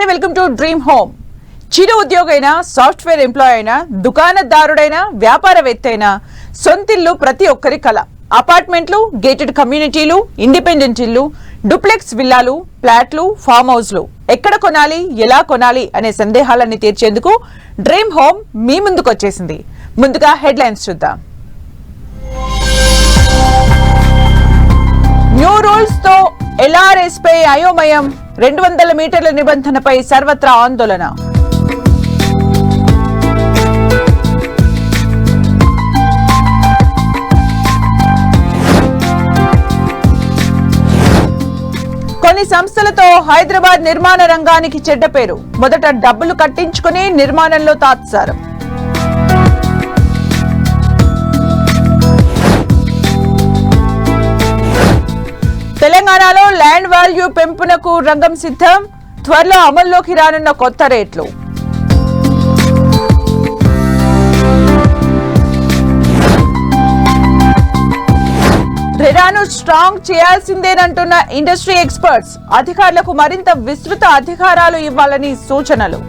Welcome to dream home. చిరు ఉద్యోగైనా, software employee అయినా, దుకాణదారుడైనా, వ్యాపారవేత్త అయినా సొంతిల్లు ప్రతి ఒక్కరి కల. అపార్ట్మెంట్లు, గేటెడ్ కమ్యూనిటీలు, ఇండిపెండెంట్ ఇల్లు, డూప్లెక్స్ విల్లాలు, ఫ్లాట్లు, ఫామ్ హౌస్లు ఎక్కడ కొనాలి, ఎలా కొనాలి అనే సందేహాలన్నీ తీర్చేందుకు డ్రీమ్ హోమ్ మీ ముందుకు వచ్చేసింది. ముందుగా హెడ్లైన్స్ చూద్దాం. న్యూ రూల్స్ తో LRS పై అయోమయం, 200 మీటర్ల నిబంధనపై సర్వత్రా ఆందోళన. కొన్ని సంస్థలతో హైదరాబాద్ నిర్మాణ రంగానికి చెడ్డ పేరు. మొదట డబ్బులు కట్టించుకుని నిర్మాణంలో తాత్సారం. తెలంగాణలో ల్యాండ్ వాల్యూ పెంపునకు రంగం సిద్ధం. త్వరలో అమల్లోకి రానున్న కొత్త రేట్లు. రెరాను స్ట్రాంగ్ చేయాల్సిందేనంటున్న ఇండస్ట్రీ ఎక్స్పర్ట్స్. అధికారులకు మరింత విస్తృత అధికారాలు ఇవ్వాలని సూచనలు.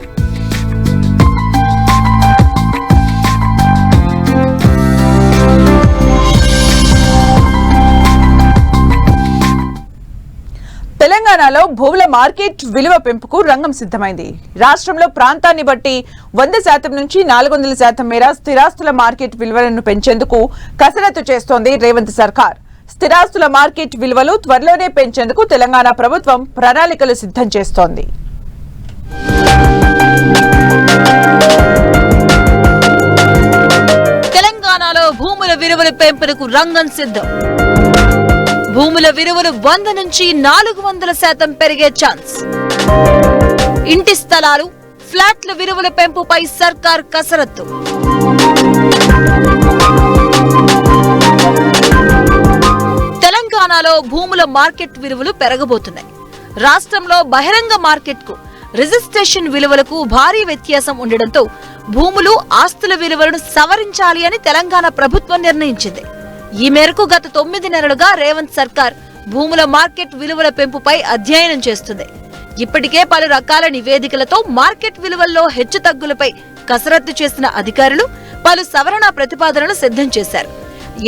తెలంగాణలో భూముల మార్కెట్ విలువ పెంపుకు రంగం సిద్ధమైంది. రాష్ట్రంలో ప్రాంతాన్ని బట్టి 100% నుంచి 400% మేర స్థిరాస్తుల మార్కెట్ విలువలను పెంచేందుకు కసరత్తు చేస్తోంది రేవంత్ సర్కార్. స్థిరాస్తుల మార్కెట్ విలువలు త్వరలోనే పెంచేందుకు తెలంగాణ ప్రభుత్వం ప్రణాళికలు సిద్ధం చేస్తోంది. తెలంగాణలో భూముల విలువల పెంపునకు రంగం సిద్ధం. భూముల విలువలు 100 నుంచి 400% పెరిగే ఛాన్స్. ఇంటి స్థలాలు, ఫ్లాట్ల విలువల పెంపుపై సర్కార్ కసరత్తు. తెలంగాణలో భూముల మార్కెట్ విలువలు పెరగబోతున్నాయి. రాష్ట్రంలో బహిరంగ మార్కెట్కు రిజిస్ట్రేషన్ విలువలకు భారీ వ్యత్యాసం ఉండడంతో భూములు, ఆస్తుల విలువలను సవరించాలి అని తెలంగాణ ప్రభుత్వం నిర్ణయించింది. ఈ మేరకు గత 9 నెలలుగా రేవంత్ సర్కార్ భూముల మార్కెట్ విలువల పెంపుపై అధ్యయనం చేస్తుంది. ఇప్పటికే పలు రకాల నివేదికలతో మార్కెట్ విలువల్లో హెచ్చుతగ్గులపై కసరత్తు చేసిన అధికారులు పలు సవరణ ప్రతిపాదనలు సిద్ధం చేశారు.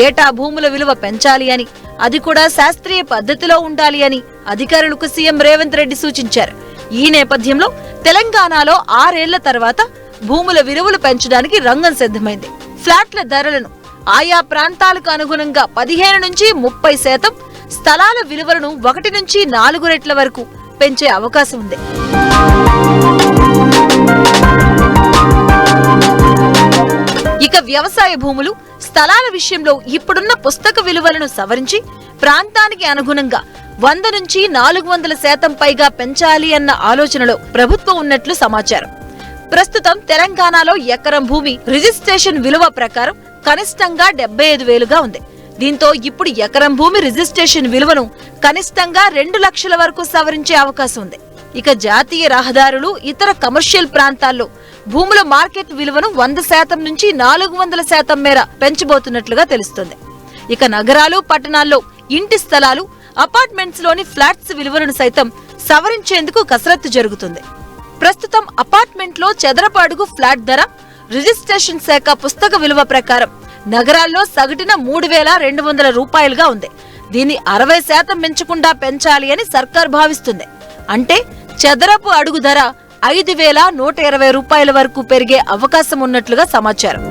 ఏటా భూముల విలువ పెంచాలి అని, అది కూడా శాస్త్రీయ పద్ధతిలో ఉండాలి అని అధికారులకు సీఎం రేవంత్ రెడ్డి సూచించారు. ఈ నేపథ్యంలో తెలంగాణలో 6 ఏళ్ల తర్వాత భూముల విలువలు పెంచడానికి రంగం సిద్ధమైంది. ఫ్లాట్ల ధరలను ఆయా ప్రాంతాలకు అనుగుణంగా 15 నుంచి 30%, స్థలాల విలువలను 1 నుంచి 4 రెట్ల వరకు పెంచే అవకాశం ఉంది. ఇక వ్యవసాయ భూములు, స్థలాల విషయంలో ఇప్పుడున్న పుస్తక విలువలను సవరించి ప్రాంతానికి అనుగుణంగా 100 నుంచి 400% పైగా పెంచాలి అన్న ఆలోచనలో ప్రభుత్వం ఉన్నట్లు సమాచారం. ప్రస్తుతం తెలంగాణలో ఎకరం భూమి రిజిస్ట్రేషన్ విలువ ప్రకారం కనిష్టంగా 75,000గా ఉంది. దీంతో ఇప్పుడు ఎకరం భూమి రిజిస్ట్రేషన్ విలువను కనిష్టంగా 2 లక్షల వరకు సవరించే అవకాశం ఉంది. ఇక జాతీయ రహదారులు, ఇతర కమర్షియల్ ప్రాంతాల్లో భూముల మార్కెట్ విలువను 100% నుంచి 400% మేర పెంచబోతున్నట్లుగా తెలుస్తుంది. ఇక నగరాలు, పట్టణాల్లో ఇంటి స్థలాలు, అపార్ట్మెంట్స్ లోని ఫ్లాట్స్ విలువలను సైతం సవరించేందుకు కసరత్తు జరుగుతుంది. ప్రస్తుతం అపార్ట్మెంట్ లో చదరపు అడుగు ఫ్లాట్ ధర రిజిస్ట్రేషన్ శాఖ పుస్తక విలువ ప్రకారం నగరాల్లో సగటున 3,200 రూపాయలుగా ఉంది. దీన్ని 60% పెంచకుండా పెంచాలి అని సర్కార్ భావిస్తుంది. అంటే చదరపు అడుగు ధర 5,120 రూపాయల వరకు పెరిగే అవకాశం ఉన్నట్లుగా సమాచారం.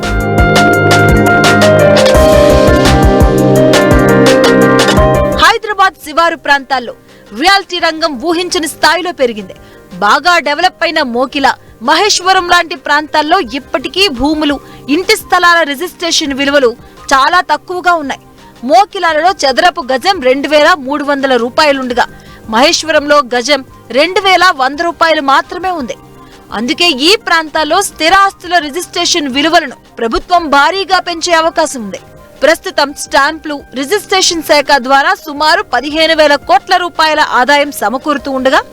హైదరాబాద్ శివారు ప్రాంతాల్లో రియాలిటీ రంగం ఊహించని స్థాయిలో పెరిగింది. బాగా డెవలప్ అయిన మోకిల, మహేశ్వరం లాంటి ప్రాంతాల్లో ఇప్పటికీ భూములు, ఇంటి స్థలాల రిజిస్ట్రేషన్ విలువలు చాలా తక్కువగా ఉన్నాయి. మోకిలాలలో చదరపు గజం 2,300 రూపాయలుండగా మహేశ్వరంలో గజం 2,100 రూపాయలు మాత్రమే ఉంది. అందుకే ఈ ప్రాంతాల్లో స్థిర ఆస్తుల రిజిస్ట్రేషన్ విలువలను ప్రభుత్వం భారీగా పెంచే అవకాశం ఉంది. ప్రస్తుతం స్టాంపులు, రిజిస్ట్రేషన్ శాఖ ద్వారా సుమారు 15,000 కోట్ల రూపాయల ఆదాయం సమకూరుతూ ఉండగా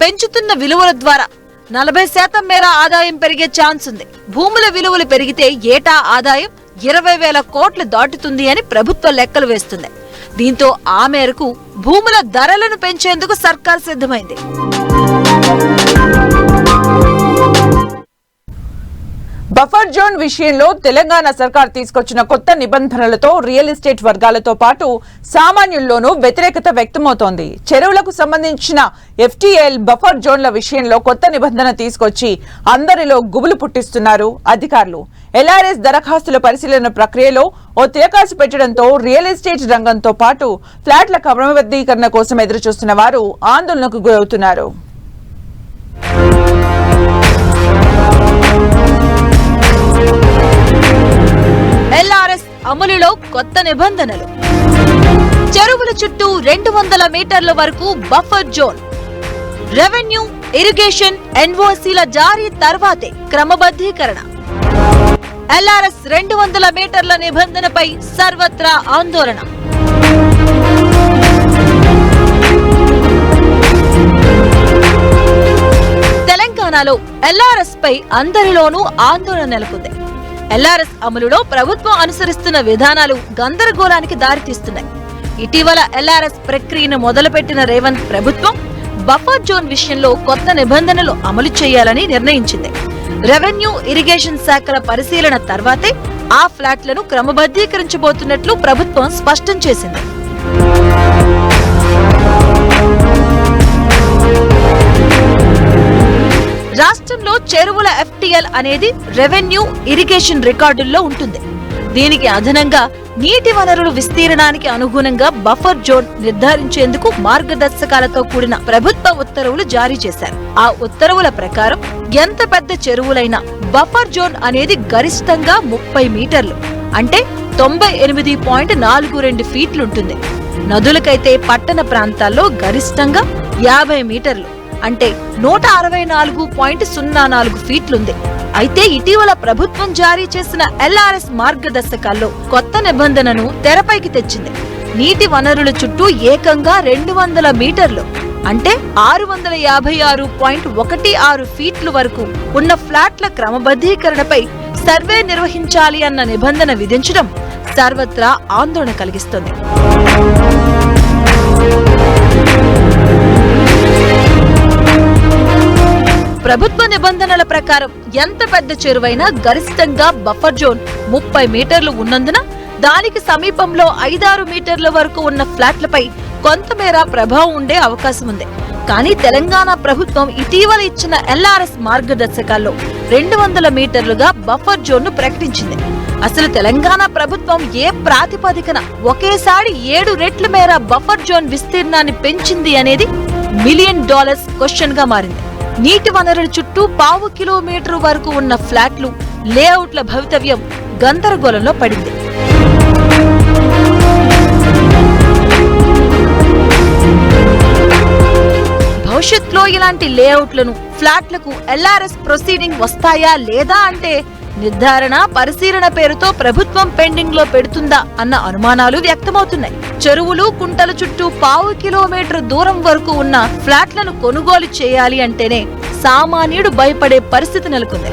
పెంచుతున్న విలువల ద్వారా 40% మేర ఆదాయం పెరిగే ఛాన్స్ ఉంది. భూముల విలువలు పెరిగితే ఏటా ఆదాయం 20,000 కోట్లు దాటుతుంది అని ప్రభుత్వ లెక్కలు వేస్తుంది. దీంతో ఆ మేరకు భూముల ధరలను పెంచేందుకు సర్కార్ సిద్ధమైంది. బఫర్ జోన్ విషయంలో తెలంగాణ సర్కార్ తీసుకొచ్చిన కొత్త నిబంధనలతో రియల్ ఎస్టేట్ వర్గాలతో పాటు సామాన్యుల్లోనూ వ్యతిరేకత వ్యక్తమవుతోంది. చెరువులకు సంబంధించిన FTL బఫర్ జోన్ల విషయంలో కొత్త నిబంధన తీసుకొచ్చి అందరిలో గుబులు పుట్టిస్తున్నారు అధికారులు. LRS దరఖాస్తుల పరిశీలన ప్రక్రియలో ఓ తిరకాసు పెట్టడంతో రియల్ ఎస్టేట్ రంగంతో పాటు ఫ్లాట్ల క్రమబద్ధీకరణ కోసం ఎదురుచూస్తున్న వారు ఆందోళనకు గురవుతున్నారు. LRS అమలులో కొత్త నిబంధనలు. చెరువుల చుట్టూ 200 మీటర్ల వరకు బఫర్ జోన్. రెవెన్యూ, ఇరిగేషన్, NOCల జారీ తర్వాతే క్రమబద్ధీకరణ. LRS 200 మీటర్ల నిబంధనపై సర్వత్రా ఆందోళన. తెలంగాణలో LRS పై అందరిలోనూ ఆందోళన నెలకొంది. LRS అమలులో ప్రభుత్వం అనుసరిస్తున్న విధానాలు గందరగోళానికి దారితీస్తున్నాయి. ఇటీవల LRS ప్రక్రియను మొదలుపెట్టిన రేవంత్ ప్రభుత్వం బఫర్ జోన్ విషయంలో కొత్త నిబంధనలు అమలు చేయాలని నిర్ణయించింది. రెవెన్యూ, ఇరిగేషన్ శాఖల పరిశీలన తర్వాతే ఆ ఫ్లాట్లను క్రమబద్ధీకరించబోతున్నట్లు ప్రభుత్వం స్పష్టం చేసింది. రాష్ట్రంలో చెరువుల FTL అనేది రెవెన్యూ, ఇరిగేషన్ రికార్డుల్లో ఉంటుంది. దీనికి అదనంగా నీటి వనరుల విస్తీర్ణానికి అనుగుణంగా బఫర్ జోన్ నిర్ధారించేందుకు మార్గదర్శకాలతో కూడిన ప్రభుత్వ ఉత్తర్వులు జారీ చేశారు. ఆ ఉత్తర్వుల ప్రకారం ఎంత పెద్ద చెరువులైనా బఫర్ జోన్ అనేది గరిష్టంగా 30 మీటర్లు అంటే 98.42 ఫీట్లుంటుంది. నదులకైతే పట్టణ ప్రాంతాల్లో గరిష్టంగా 50 మీటర్లు అంటే 164.04 ఫీట్లుంది. అయితే ఇటీవల ప్రభుత్వం జారీ చేసిన LRS మార్గదర్శకాల్లో కొత్త నిబంధనను తెరపైకి తెచ్చింది. నీటి వనరుల చుట్టూ ఏకంగా 200 మీటర్లు అంటే 656.16 ఫీట్ల వరకు ఉన్న ఫ్లాట్ల క్రమబద్ధీకరణపై సర్వే నిర్వహించాలి అన్న నిబంధన విధించడం సర్వత్రా ఆందోళన కలిగిస్తుంది. ప్రభుత్వ నిబంధనల ప్రకారం ఎంత పెద్ద చెరువైనా గరిష్టంగా బఫర్ జోన్ 30 మీటర్లు ఉన్నందున దానికి సమీపంలో 5-6 మీటర్ల వరకు ఉన్న ఫ్లాట్లపై కొంతమేర ప్రభావం ఉండే అవకాశం ఉంది. కానీ తెలంగాణ ప్రభుత్వం ఇటీవల ఇచ్చిన LRS మార్గదర్శకాల్లో 200 మీటర్లుగా బఫర్ జోన్ ను ప్రకటించింది. అసలు తెలంగాణ ప్రభుత్వం ఏ ప్రాతిపదికన ఒకేసారి 7 రెట్ల మేర బఫర్ జోన్ విస్తీర్ణాన్ని పెంచింది అనేది $1 మిలియన్ క్వశ్చన్ గా మారింది. నీటి వనరుల చుట్టూ 1/4 కిలోమీటర్ వరకు ఉన్న ఫ్లాట్లు, లేఅవుట్ల భవితవ్యం గందరగోళంలో పడింది. భవిష్యత్తులో ఇలాంటి లేఅవుట్లను, ఫ్లాట్లకు LRS ప్రొసీడింగ్ వస్తాయా లేదా అంటే నిర్ధారణ, పరిశీలన పేరుతో ప్రభుత్వం పెండింగ్ లో పెడుతుందా అన్న అనుమానాలు వ్యక్తమవుతున్నాయి. చెరువులు, కుంటల చుట్టూ 1/4 కిలోమీటర్ దూరం వరకు ఉన్న ఫ్లాట్లను కొనుగోలు చేయాలి అంటేనే సామాన్యుడు భయపడే పరిస్థితి నెలకొంది.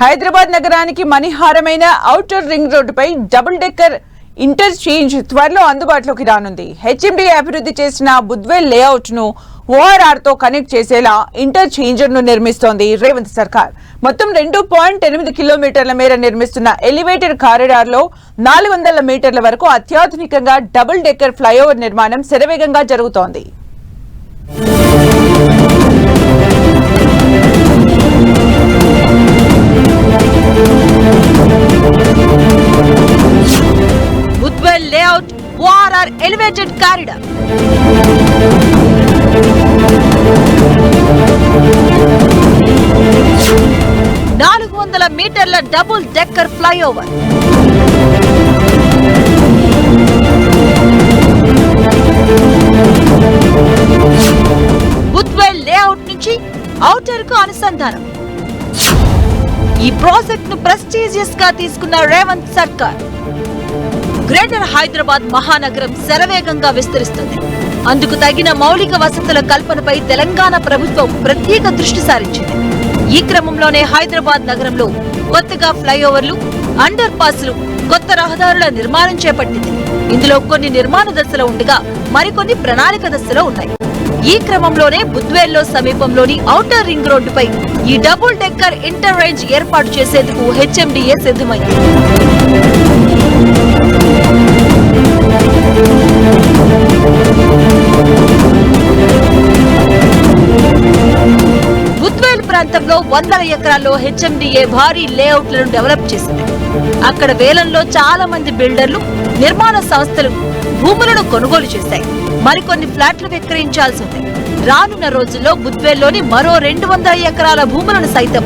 హైదరాబాద్ నగరానికి మణిహారమైన ఔటర్ రింగ్ రోడ్డుపై డబుల్ డెక్కర్ ఇంటర్చేంజ్ త్వరలో అందుబాటులోకి రానుంది. HMD అభివృద్ధి చేసిన బుద్వేల్ లేఅవుట్ ను ORR తో కనెక్ట్ చేసేలా ఇంటర్చేంజర్ ను నిర్మిస్తోంది రేవంత్ సర్కార్. మొత్తం 2.8 కిలోమీటర్ల మేర నిర్మిస్తున్న ఎలివేటెడ్ కారిడార్ లో 400 మీటర్ల వరకు అత్యాధునికంగా డబుల్ డెక్కర్ ఫ్లైఓవర్ నిర్మాణం శరవేగంగా జరుగుతోంది. Budvel layout ORR elevated corridor. మీటర్ల double decker flyover. Budvel layout నుంచి ఔటర్ కు అనుసంధానం. ఈ ప్రాజెక్ట్ ను ప్రెస్టీజియస్ గా తీసుకున్న రేవంత్ సర్కార్. గ్రేటర్ హైదరాబాద్ మహానగరం శరవేగంగా విస్తరిస్తుంది. అందుకు తగిన మౌలిక వసతుల కల్పనపై తెలంగాణ ప్రభుత్వం ప్రత్యేక దృష్టి సారించింది. ఈ క్రమంలోనే హైదరాబాద్ నగరంలో కొత్తగా ఫ్లైఓవర్లు, అండర్ పాస్లు, కొత్త రహదారుల నిర్మాణం చేపట్టింది. ఇందులో కొన్ని నిర్మాణ దశలో ఉండగా మరికొన్ని ప్రణాళిక దశలో ఉన్నాయి. ఈ క్రమంలోనే బుద్వేల్లో సమీపంలోని ఔటర్ రింగ్ రోడ్డుపై ఈ డబుల్ డెక్కర్ ఇంటర్ రేంజ్ ఏర్పాటు చేసేందుకు హెచ్ఎండిఏ సిద్ధమైంది. బుద్వేల్ ప్రాంతంలో వందల ఎకరాల్లో హెచ్ఎండిఏ భారీ లేఅవుట్లను డెవలప్ చేసింది. అక్కడ వేలంలో చాలా మంది బిల్డర్లు, నిర్మాణ సంస్థలు భూములను కొనుగోలు చేశాయి. మరికొన్ని ఫ్లాట్లు విక్రయించాల్సి ఉంది. రానున్న రోజుల్లో బుద్వేల్లోని మరో 200 ఎకరాల భూములను సైతం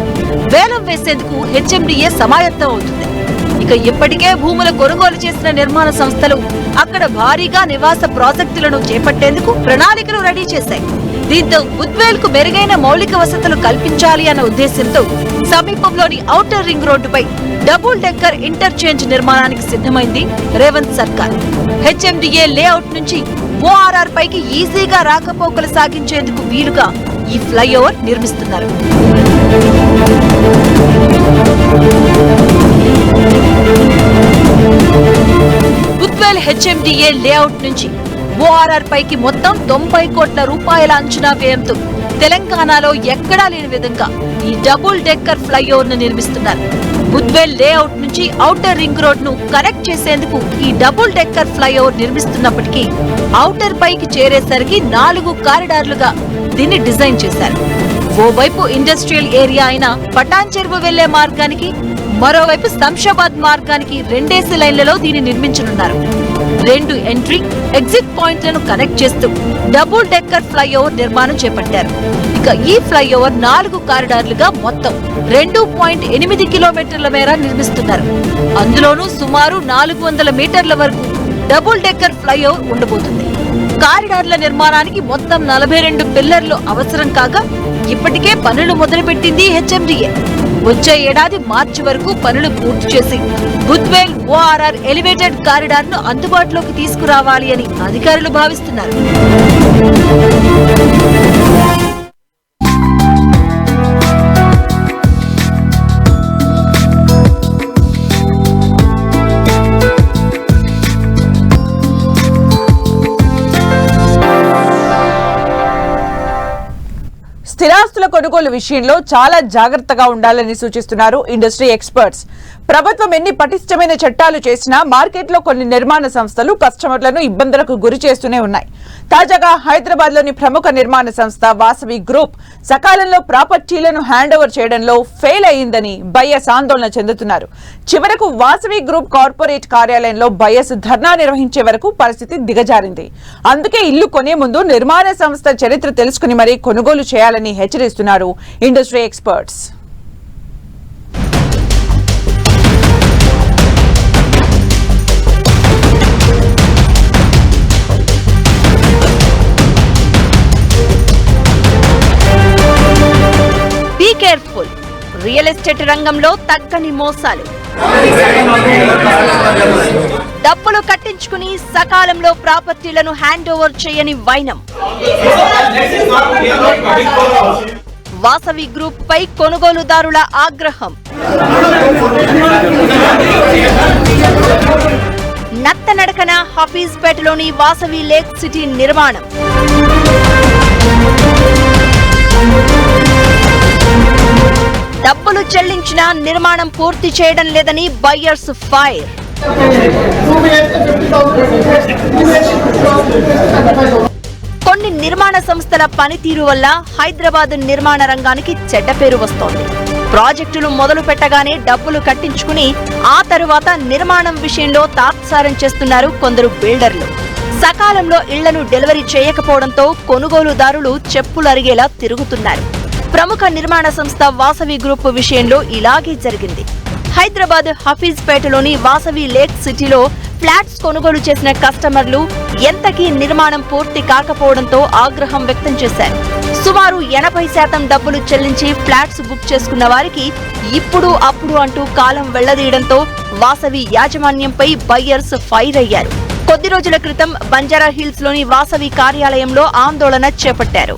వేలం వేసేందుకు హెచ్ఎండిఏ సమాయత్తం అవుతుంది. ఇక ఇప్పటికే భూములు కొనుగోలు చేసిన నిర్మాణ సంస్థలు అక్కడ భారీగా నివాస ప్రాజెక్టులను చేపట్టేందుకు ప్రణాళికలు రెడీ చేశాయి. దీంతో బుద్వేల్ కు మెరుగైన మౌలిక వసతులు కల్పించాలి అన్న ఉద్దేశంతో సమీపంలోని ఔటర్ రింగ్ రోడ్డుపై డబుల్ డెక్కర్ ఇంటర్చేంజ్ నిర్మాణానికి సిద్ధమైంది రేవంత్ సర్కార్. హెచ్ఎండిఏ లేఅవుట్ నుంచి ఓఆర్ఆర్ పైకి ఈజీగా రాకపోకలు సాగించేందుకు వీలుగా ఈ ఫ్లైఓవర్ నిర్మిస్తున్నారు. బుద్వేల్ హెచ్ఎండిఏ లేఅవుట్ నుంచి ఓఆర్ఆర్ పైకి మొత్తం 90 కోట్ల రూపాయల అంచనా వ్యయంతో తెలంగాణలో ఎక్కడా లేని విధంగా ఈ డబుల్ డెక్కర్ ఫ్లైఓవర్ ను నిర్మిస్తున్నారు. బుద్వేల్ లేఅవుట్ నుంచి ఔటర్ రింగ్ రోడ్ ను కనెక్ట్ చేసేందుకు ఈ డబుల్ డెక్కర్ ఫ్లైఓవర్ నిర్మిస్తున్నప్పటికీ ఔటర్ పైకి చేరేసరికి 4 కారిడార్లుగా దీన్ని డిజైన్ చేశారు. ఓవైపు ఇండస్ట్రియల్ ఏరియా అయిన పటాన్ చెరువు వెళ్లే మార్గానికి, మరోవైపు శంషాబాద్ మార్గానికి 2 లైన్లలో దీన్ని నిర్మించనున్నారు. 2 ఎంట్రీ, ఎగ్జిట్ పాయింట్లను కనెక్ట్ చేస్తూ డబుల్ డెక్కర్ ఫ్లైఓవర్ నిర్మాణం చేపట్టారు. ఇక ఈ ఫ్లైఓవర్ 4 కారిడార్లుగా మొత్తం 2.8 కిలోమీటర్ల మేర నిర్మిస్తున్నారు. అందులోనూ సుమారు 400 మీటర్ల వరకు డబుల్ డెక్కర్ ఫ్లైఓవర్ ఉండబోతుంది. కారిడార్ల నిర్మాణానికి మొత్తం 42 పిల్లర్లు అవసరం కాగా ఇప్పటికే పనులు మొదలుపెట్టింది హెచ్ఎండిఏ. వచ్చే ఏడాది మార్చి వరకు పనులు పూర్తి చేసి బుద్వేల్ ఓఆర్ఆర్ ఎలివేటెడ్ కారిడార్ ను అందుబాటులోకి తీసుకురావాలి అని అధికారులు భావిస్తున్నారు. స్థిరాస్తుల కొనుగోలు విషయంలో చాలా జాగ్రత్తగా ఉండాలని సూచిస్తున్నారు ఇండస్ట్రీ ఎక్స్పర్ట్స్. ప్రభుత్వం ఎన్ని పటిష్టమైన చట్టాలు చేసినా మార్కెట్లో కొన్ని నిర్మాణ సంస్థలు కస్టమర్లను ఇబ్బందులకు గురి చేస్తూనే ఉన్నాయి. తాజాగా హైదరాబాద్ లోని ప్రముఖ నిర్మాణ సంస్థ వాసవి గ్రూప్ సకాలంలో ప్రాపర్టీలను హ్యాండ్ ఓవర్ చేయడంలో ఫెయిల్ అయిందని బయ్యర్స్ ఆందోళన చెందుతున్నారు. చివరకు వాసవి గ్రూప్ కార్పొరేట్ కార్యాలయంలో బయ్యర్స్ ధర్నా నిర్వహించే వరకు పరిస్థితి దిగజారింది. అందుకే ఇల్లు కొనే ముందు నిర్మాణ సంస్థ చరిత్ర తెలుసుకుని మరీ కొనుగోలు చేయాలని హెచ్చరిస్తున్నారు industry experts. Be careful. Real estate రంగంలో తగ్గని మోసాలు. డబ్బులు కట్టించుకుని సకాలంలో ప్రాపర్టీలను హ్యాండ్ ఓవర్ చేయని వైనం. వాసవి గ్రూప్ పై కొనుగోలుదారుల ఆగ్రహం. నత్తనడకన హఫీజ్పేటలోని వాసవి లేక్ సిటీ నిర్మాణం. డబ్బులు చెల్లించినా నిర్మాణం పూర్తి చేయడం లేదని బయ్యర్స్ ఫైర్. కొన్ని నిర్మాణ సంస్థల పనితీరు వల్ల హైదరాబాద్ నిర్మాణ రంగానికి చెడ్డ పేరు వస్తోంది. ప్రాజెక్టులు మొదలు పెట్టగానే డబ్బులు కట్టించుకుని ఆ తరువాత నిర్మాణం విషయంలో తాత్సారం చేస్తున్నారు కొందరు బిల్డర్లు. సకాలంలో ఇళ్లను డెలివరీ చేయకపోవడంతో కొనుగోలుదారులు చెప్పులరిగేలా తిరుగుతున్నారు. ప్రముఖ నిర్మాణ సంస్థ వాసవి గ్రూప్ విషయంలో ఇలాగే జరిగింది. హైదరాబాద్ హఫీజ్పేటలోని వాసవి లేక్ సిటీలో ఫ్లాట్స్ కొనుగోలు చేసిన కస్టమర్లు ఎంతకీ నిర్మాణం పూర్తి కాకపోవడంతో ఆగ్రహం వ్యక్తం చేశారు. సుమారు 80% డబ్బులు చెల్లించి ఫ్లాట్స్ బుక్ చేసుకున్న వారికి ఇప్పుడు అప్పుడు అంటూ కాలం వెళ్లదీయడంతో వాసవి యాజమాన్యంపై బయ్యర్స్ ఫైర్ అయ్యారు. కొద్ది రోజుల క్రితం బంజారా హిల్స్ లోని వాసవి కార్యాలయంలో ఆందోళన చేపట్టారు.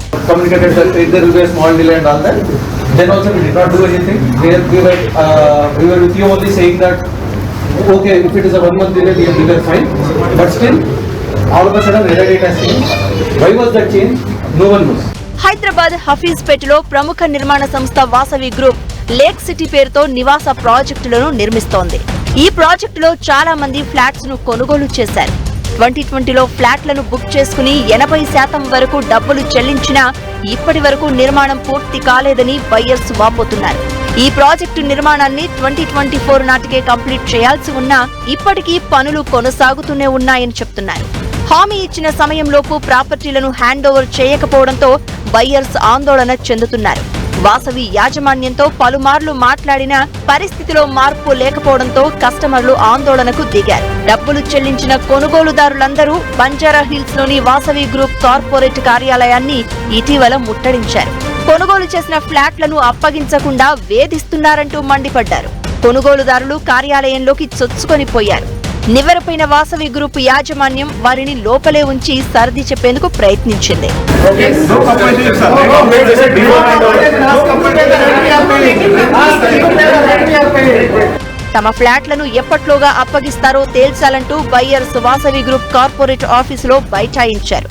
Okay, if it is a 1 month delay, we are fine. But still, all of a sudden, red date has changed. Why was that change? No one knows. Hyderabad హఫీజ్పేటలో ప్రముఖ నిర్మాణ సంస్థ వాసవి గ్రూప్ లేక్ సిటీ పేరుతో నివాస ప్రాజెక్టులను నిర్మిస్తోంది. ఈ ప్రాజెక్టులో చాలా మంది ఫ్లాట్స్ ను కొనుగోలు చేశారు. 2020లో ఫ్లాట్లను బుక్ చేసుకుని 80% వరకు డబ్బులు చెల్లించినా ఇప్పటి వరకు నిర్మాణం పూర్తి కాలేదని బయ్యర్స్ వాపోతున్నారు. ఈ ప్రాజెక్టు నిర్మాణాన్ని 2024 నాటికే కంప్లీట్ చేయాల్సి ఉన్నా ఇప్పటికీ పనులు కొనసాగుతూనే ఉన్నాయని చెప్తున్నారు. హామీ ఇచ్చిన సమయంలోపు ప్రాపర్టీలను హ్యాండ్ ఓవర్ చేయకపోవడంతో బయ్యర్స్ ఆందోళన చెందుతున్నారు. వాసవి యాజమాన్యంతో పలుమార్లు మాట్లాడినా పరిస్థితిలో మార్పు లేకపోవడంతో కస్టమర్లు ఆందోళనకు దిగారు. డబ్బులు చెల్లించిన కొనుగోలుదారులందరూ బంజారా హిల్స్ లోని వాసవి గ్రూప్ కార్పొరేట్ కార్యాలయాన్ని ఇటీవల ముట్టడించారు. కొనుగోలు చేసిన ఫ్లాట్లను అప్పగించకుండా వేధిస్తున్నారంటూ మండిపడ్డారు. కొనుగోలుదారులు కార్యాలయంలోకి చొచ్చుకొని పోయారు. నివ్వెరపోయిన వాసవి గ్రూప్ యాజమాన్యం వారిని లోపలే ఉంచి సర్ది చెప్పేందుకు ప్రయత్నించింది. తమ ఫ్లాట్లను ఎప్పట్లోగా అప్పగిస్తారో తేల్చాలంటూ బయ్యర్స్ వాసవి గ్రూప్ కార్పొరేట్ ఆఫీసులో బైఠాయించారు.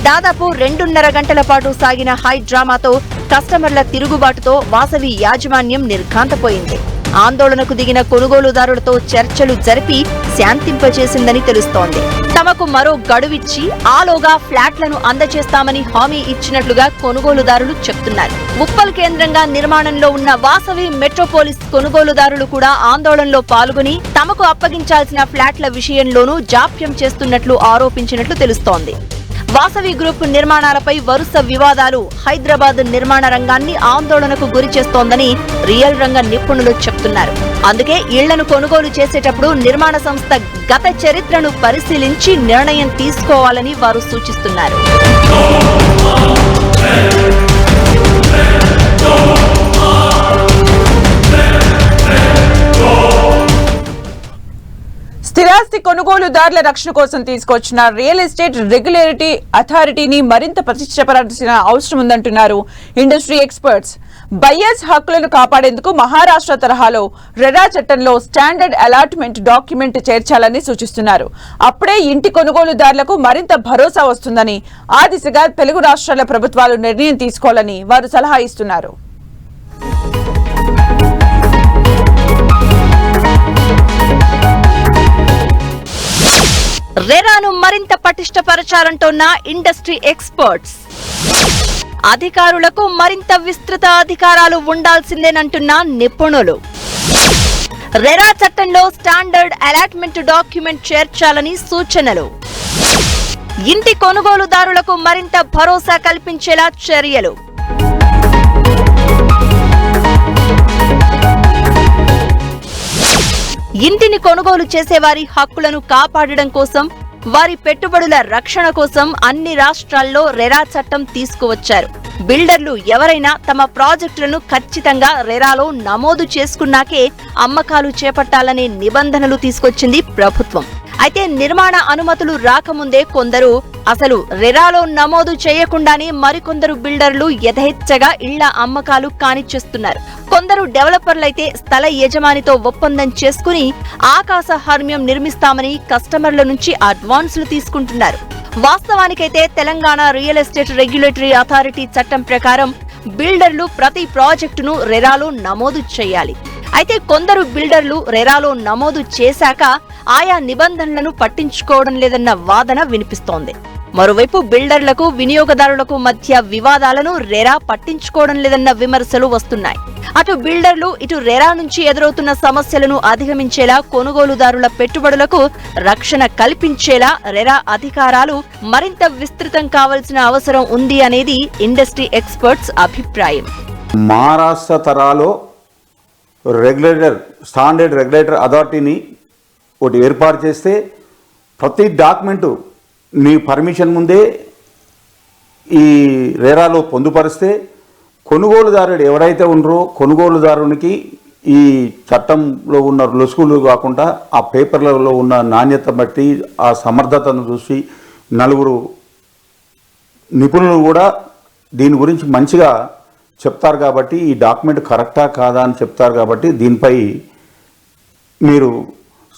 దాదాపు 2.5 గంటల పాటు సాగిన హై డ్రామాతో కస్టమర్ల తిరుగుబాటుతో వాసవి యాజమాన్యం నిర్ఘాంతపోయింది. ఆందోళనకు దిగిన కొనుగోలుదారులతో చర్చలు జరిపి శాంతింపచేసిందని తెలుస్తోంది. తమకు మరో గడువిచ్చి ఆలోగా ఫ్లాట్లను అందజేస్తామని హామీ ఇచ్చినట్లుగా కొనుగోలుదారులు చెప్తున్నారు. ఉప్పల్ కేంద్రంగా నిర్మాణంలో ఉన్న వాసవి మెట్రోపోలిస్ కొనుగోలుదారులు కూడా ఆందోళనలో పాల్గొని తమకు అప్పగించాల్సిన ఫ్లాట్ల విషయంలోనూ జాప్యం చేస్తున్నట్లు ఆరోపించినట్లు తెలుస్తోంది. వాసవి గ్రూప్ నిర్మాణాలపై వరుస వివాదాలు హైదరాబాద్ నిర్మాణ రంగాన్ని ఆందోళనకు గురి చేస్తోందని రియల్ రంగ నిపుణులు చెప్తున్నారు. అందుకే ఇళ్లను కొనుగోలు చేసేటప్పుడు నిర్మాణ సంస్థ గత చరిత్రను పరిశీలించి నిర్ణయం తీసుకోవాలని వారు సూచిస్తున్నారు. స్థిరాస్తి కొనుగోలుదారుల రక్షణ కోసం తీసుకొచ్చిన రియల్ ఎస్టేట్ రెగ్యులేటరీ అథారిటీని మరింత ప్రతిష్టపరాల్సిన అవసరం ఉందంటున్నారు ఇండస్ట్రీ ఎక్స్పర్ట్స్. బయ్యర్స్ హక్కులను కాపాడేందుకు మహారాష్ట్ర తరహాలో రెరా చట్టంలో స్టాండర్డ్ అలాట్మెంట్ డాక్యుమెంట్ చేర్చాలని సూచిస్తున్నారు. అప్పుడే ఇంటి కొనుగోలుదారులకు మరింత భరోసా వస్తుందని, ఆ దిశగా తెలుగు రాష్ట్రాల ప్రభుత్వాలు నిర్ణయం తీసుకోవాలని వారు సలహా ఇస్తున్నారు. రెరాను మరింత పటిష్టపరచాలంటున్న ఇండస్ట్రీ ఎక్స్పర్ట్స్. అధికారులకు మరింత విస్తృత అధికారాలు ఉండాల్సిందేనంటున్న నిపుణులు. రెరా చట్టంలో స్టాండర్డ్ అలాట్మెంట్ డాక్యుమెంట్ చేర్చాలని సూచనలు. ఇంటి కొనుగోలుదారులకు మరింత భరోసా కల్పించేలా చర్యలు. ఇంటిని కొనుగోలు చేసేవారి హక్కులను కాపాడడం కోసం, వారి పెట్టుబడుల రక్షణ కోసం అన్ని రాష్ట్రాల్లో రెరా చట్టం తీసుకువచ్చారు. బిల్డర్లు ఎవరైనా తమ ప్రాజెక్టులను ఖచ్చితంగా రెరాలో నమోదు చేసుకున్నాకే అమ్మకాలు చేపట్టాలనే నిబంధనలు తీసుకొచ్చింది ప్రభుత్వం. అయితే నిర్మాణ అనుమతులు రాకముందే కొందరు అసలు రెరాలో నమోదు చేయకుండానే మరికొందరు బిల్డర్లు యథేచ్ఛగా ఇళ్ల అమ్మకాలు కానిచ్చేస్తున్నారు. కొందరు డెవలపర్లైతే స్థల యజమానితో ఒప్పందం చేసుకుని ఆకాశ హర్మ్యం నిర్మిస్తామని కస్టమర్ల నుంచి అడ్వాన్సులు తీసుకుంటున్నారు. వాస్తవానికైతే Telangana real estate regulatory authority చట్టం ప్రకారం బిల్డర్లు ప్రతి ప్రాజెక్టును రెరాలో నమోదు చేయాలి. అయితే కొందరు బిల్డర్లు రెరాలో నమోదు చేశాక ఆయా నిబంధనలను పట్టించుకోవడం లేదన్న వాదన వినిపిస్తోంది. మరోవైపు బిల్డర్లకు వినియోగదారులకు మధ్య వివాదాలను రెరా పట్టించుకోవడం లేదన్న విమర్శలు వస్తున్నాయి. అటు బిల్డర్లు ఇటు రెరా నుంచి ఎదురవుతున్న సమస్యలను అధిగమించేలా కొనుగోలుదారుల పెట్టుబడులకు రక్షణ కల్పించేలా రెరా అధికారాలు మరింత విస్తృతం కావాల్సిన అవసరం ఉంది అనేది ఇండస్ట్రీ ఎక్స్పర్ట్స్ అభిప్రాయం. మహారాష్ట్ర తరాలో స్టాండర్డ్ రెగ్యులేటర్ అథారిటీని ఒకటి ఏర్పాటు చేస్తే ప్రతి డాక్యుమెంటు మీ పర్మిషన్ ముందే ఈ రెరాలో పొందుపరిస్తే కొనుగోలుదారుడు ఎవరైతే ఉన్నారో కొనుగోలుదారునికి ఈ చట్టంలో ఉన్న లొసుగులు కాకుండా ఆ పేపర్లలో ఉన్న నాణ్యత బట్టి ఆ సమర్థతను చూసి నలుగురు నిపుణులు కూడా దీని గురించి మంచిగా చెప్తారు. కాబట్టి ఈ డాక్యుమెంట్ కరెక్టా కాదా అని చెప్తారు. కాబట్టి దీనిపై మీరు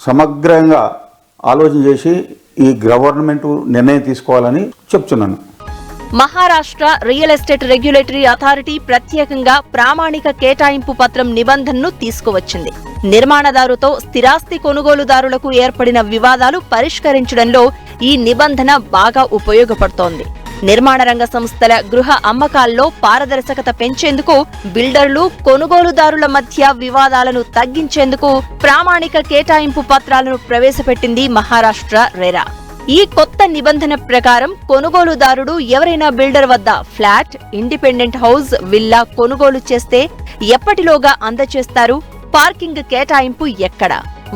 సమగ్రంగా ఆలోచన చేసి ఈ గవర్నమెంట్ నిర్ణయం తీసుకోవాలని చెప్తున్నాను. Maharashtra real estate regulatory authority ప్రత్యేకంగా ప్రామాణిక కేటాయింపు పత్రం నిబంధనను తీసుకువచ్చింది. నిర్మాణదారుతో స్థిరాస్తి కొనుగోలుదారులకు ఏర్పడిన వివాదాలు పరిష్కరించడంలో ఈ నిబంధన బాగా ఉపయోగపడుతోంది. నిర్మాణ రంగ సంస్థల గృహ అమ్మకాల్లో పారదర్శకత పెంచేందుకు, బిల్డర్లు కొనుగోలుదారుల మధ్య వివాదాలను తగ్గించేందుకు ప్రామాణిక కేటాయింపు పత్రాలను ప్రవేశపెట్టింది మహారాష్ట్ర రెరా. ఈ కొత్త నిబంధన ప్రకారం కొనుగోలుదారుడు ఎవరైనా బిల్డర్ వద్ద ఫ్లాట్, ఇండిపెండెంట్ హౌస్, విల్లా కొనుగోలు చేస్తే ఎప్పటిలోగా అందజేస్తారు, పార్కింగ్ కేటాయింపు ఎక్కడ,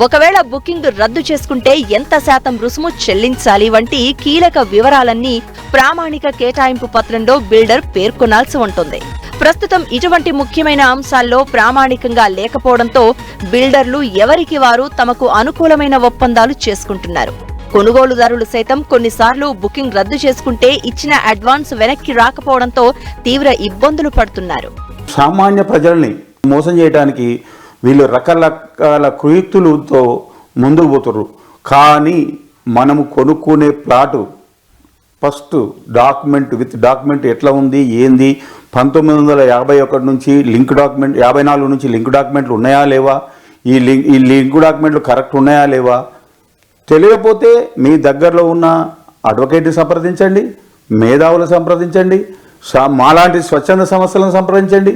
ఒకవేళ బుకింగ్ రద్దు చేసుకుంటే ఎంత శాతం రుసుము చెల్లించాలి వంటి కీలక వివరాలన్నీ ప్రామాణిక కేటాయింపు పత్రంలో బిల్డర్ పేర్కొనాల్సి ఉంటుంది. ప్రస్తుతం ఇటువంటి ముఖ్యమైన అంశాల్లో ప్రామాణికంగా లేకపోవడంతో బిల్డర్లు ఎవరికి వారు తమకు అనుకూలమైన ఒప్పందాలు చేసుకుంటున్నారు. కొనుగోలుదారులు సైతం కొన్నిసార్లు బుకింగ్ రద్దు చేసుకుంటే ఇచ్చిన అడ్వాన్స్ వెనక్కి రాకపోవడంతో తీవ్ర ఇబ్బందులు పడుతున్నారు. సామాన్య ప్రజల్ని మోసం చేయడానికి వీళ్ళు రకరకాల కుయుక్తులతో ముందుకు పోతున్నారు. కానీ మనము కొనుక్కునే ప్లాటు ఫస్ట్ విత్ డాక్యుమెంట్ ఎట్లా ఉంది, ఏంది, 1951 నుంచి లింక్ డాక్యుమెంట్, 54 నుంచి లింక్ డాక్యుమెంట్లు ఉన్నాయా లేవా, ఈ లింక్ డాక్యుమెంట్లు కరెక్ట్ ఉన్నాయా లేవా, తెలియకపోతే మీ దగ్గరలో ఉన్న అడ్వకేట్ని సంప్రదించండి, మేధావులను సంప్రదించండి, మాలాంటి స్వచ్ఛంద సంస్థలను సంప్రదించండి.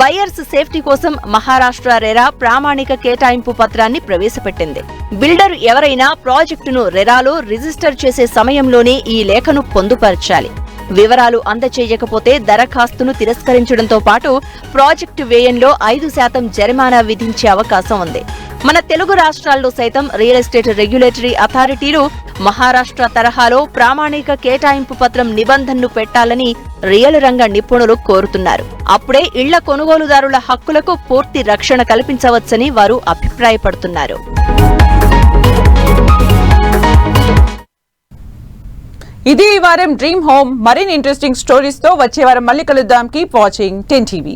బయర్స్ సేఫ్టీ కోసం మహారాష్ట్ర రెరా ప్రామాణిక కేటాయింపు పత్రాన్ని ప్రవేశపెట్టింది. బిల్డర్ ఎవరైనా ప్రాజెక్టును రెరాలో రిజిస్టర్ చేసే సమయంలోనే ఈ లేఖను పొందుపరచాలి. వివరాలు అందచేయకపోతే దరఖాస్తును తిరస్కరించడంతో పాటు ప్రాజెక్టు వ్యయంలో 5% జరిమానా విధించే అవకాశం ఉంది. మన తెలుగు రాష్ట్రాల్లో సైతం రియల్ ఎస్టేట్ రెగ్యులేటరీ అథారిటీలు మహారాష్ట్ర తరహాలో ప్రామాణిక కేటాయింపు పత్రం నిబంధనను పెట్టాలని రియల్ రంగ నిపుణులు కోరుతున్నారు. అప్పుడే ఇళ్ల కొనుగోలుదారుల హక్కులకు పూర్తి రక్షణ కల్పించవచ్చని వారు అభిప్రాయపడుతున్నారు. ఇది ఈ వారం డ్రీమ్ హోమ్. మరిన్ని ఇంట్రెస్టింగ్ స్టోరీస్ తో వచ్చే వారం మళ్ళీ కలుద్దాం. Keep watching 10 TV.